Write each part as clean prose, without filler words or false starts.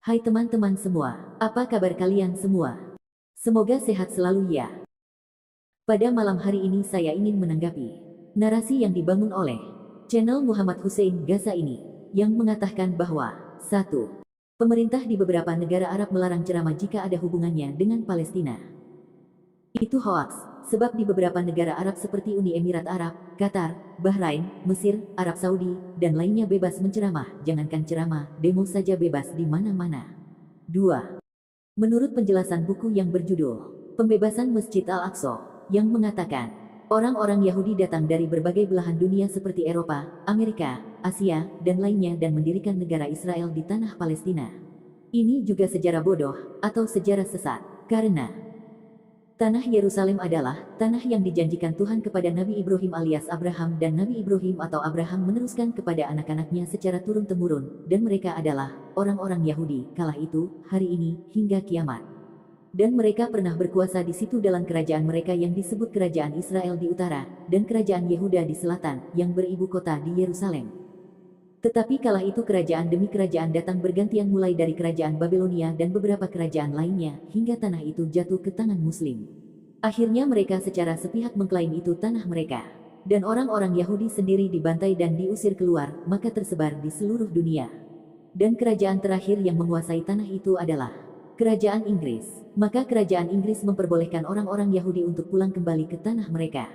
Hai teman-teman semua, apa kabar kalian semua? Semoga sehat selalu ya. Pada malam hari ini saya ingin menanggapi narasi yang dibangun oleh channel Muhammad Hussein Gaza ini, yang mengatakan bahwa 1. Pemerintah di beberapa negara Arab melarang ceramah jika ada hubungannya dengan Palestina. Itu hoaks, sebab di beberapa negara Arab seperti Uni Emirat Arab, Qatar, Bahrain, Mesir, Arab Saudi, dan lainnya bebas menceramah, jangankan ceramah, demo saja bebas di mana-mana. 2. Menurut penjelasan buku yang berjudul Pembebasan Masjid Al-Aqsa, yang mengatakan, orang-orang Yahudi datang dari berbagai belahan dunia seperti Eropa, Amerika, Asia, dan lainnya dan mendirikan negara Israel di tanah Palestina. Ini juga sejarah bodoh, atau sejarah sesat, karena tanah Yerusalem adalah tanah yang dijanjikan Tuhan kepada Nabi Ibrahim alias Abraham, dan Nabi Ibrahim atau Abraham meneruskan kepada anak-anaknya secara turun-temurun, dan mereka adalah orang-orang Yahudi kala itu, hari ini, hingga kiamat. Dan mereka pernah berkuasa di situ dalam kerajaan mereka yang disebut kerajaan Israel di utara, dan kerajaan Yehuda di selatan, yang beribu kota di Yerusalem. Tetapi kala itu kerajaan demi kerajaan datang bergantian mulai dari kerajaan Babilonia dan beberapa kerajaan lainnya, hingga tanah itu jatuh ke tangan Muslim. Akhirnya mereka secara sepihak mengklaim itu tanah mereka. Dan orang-orang Yahudi sendiri dibantai dan diusir keluar, maka tersebar di seluruh dunia. Dan kerajaan terakhir yang menguasai tanah itu adalah kerajaan Inggris. Maka kerajaan Inggris memperbolehkan orang-orang Yahudi untuk pulang kembali ke tanah mereka.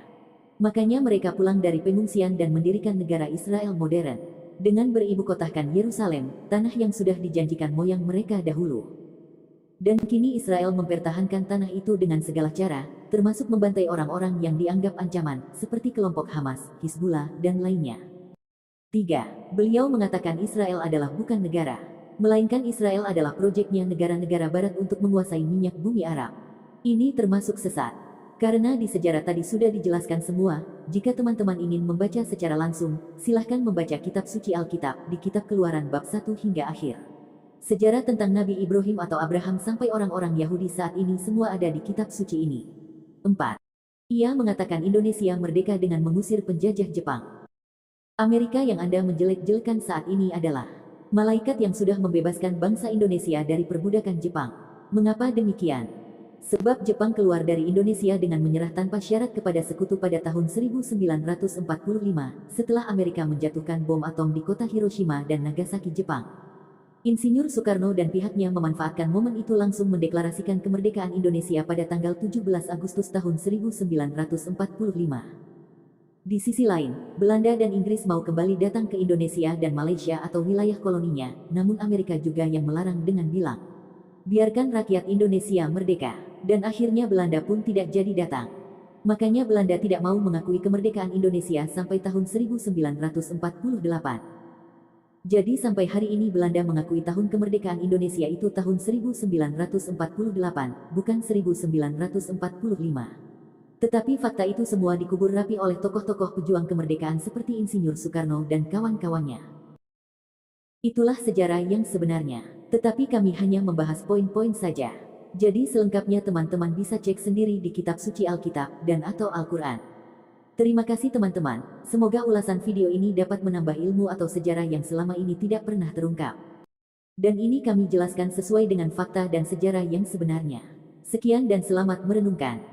Makanya mereka pulang dari pengungsian dan mendirikan negara Israel modern, dengan beribu kotakan Yerusalem, tanah yang sudah dijanjikan moyang mereka dahulu. Dan kini Israel mempertahankan tanah itu dengan segala cara, termasuk membantai orang-orang yang dianggap ancaman, seperti kelompok Hamas, Hizbullah, dan lainnya. 3. Beliau mengatakan Israel adalah bukan negara, melainkan Israel adalah proyeknya negara-negara barat untuk menguasai minyak bumi Arab. Ini termasuk sesat. Karena di sejarah tadi sudah dijelaskan semua, jika teman-teman ingin membaca secara langsung, silahkan membaca kitab suci Alkitab di kitab Keluaran bab 1 hingga akhir. Sejarah tentang Nabi Ibrahim atau Abraham sampai orang-orang Yahudi saat ini semua ada di kitab suci ini. 4. Ia mengatakan Indonesia merdeka dengan mengusir penjajah Jepang. Amerika yang Anda menjelek-jelekan saat ini adalah malaikat yang sudah membebaskan bangsa Indonesia dari perbudakan Jepang. Mengapa demikian? Sebab Jepang keluar dari Indonesia dengan menyerah tanpa syarat kepada sekutu pada tahun 1945, setelah Amerika menjatuhkan bom atom di kota Hiroshima dan Nagasaki, Jepang. Insinyur Soekarno dan pihaknya memanfaatkan momen itu langsung mendeklarasikan kemerdekaan Indonesia pada tanggal 17 Agustus tahun 1945. Di sisi lain, Belanda dan Inggris mau kembali datang ke Indonesia dan Malaysia atau wilayah koloninya, namun Amerika juga yang melarang dengan bilang, biarkan rakyat Indonesia merdeka. Dan akhirnya Belanda pun tidak jadi datang. Makanya Belanda tidak mau mengakui kemerdekaan Indonesia sampai tahun 1948. Jadi sampai hari ini Belanda mengakui tahun kemerdekaan Indonesia itu tahun 1948, bukan 1945. Tetapi fakta itu semua dikubur rapi oleh tokoh-tokoh pejuang kemerdekaan seperti Insinyur Soekarno dan kawan-kawannya. Itulah sejarah yang sebenarnya. Tetapi kami hanya membahas poin-poin saja. Jadi selengkapnya teman-teman bisa cek sendiri di kitab suci Alkitab dan atau Al-Quran. Terima kasih teman-teman, semoga ulasan video ini dapat menambah ilmu atau sejarah yang selama ini tidak pernah terungkap. Dan ini kami jelaskan sesuai dengan fakta dan sejarah yang sebenarnya. Sekian dan selamat merenungkan.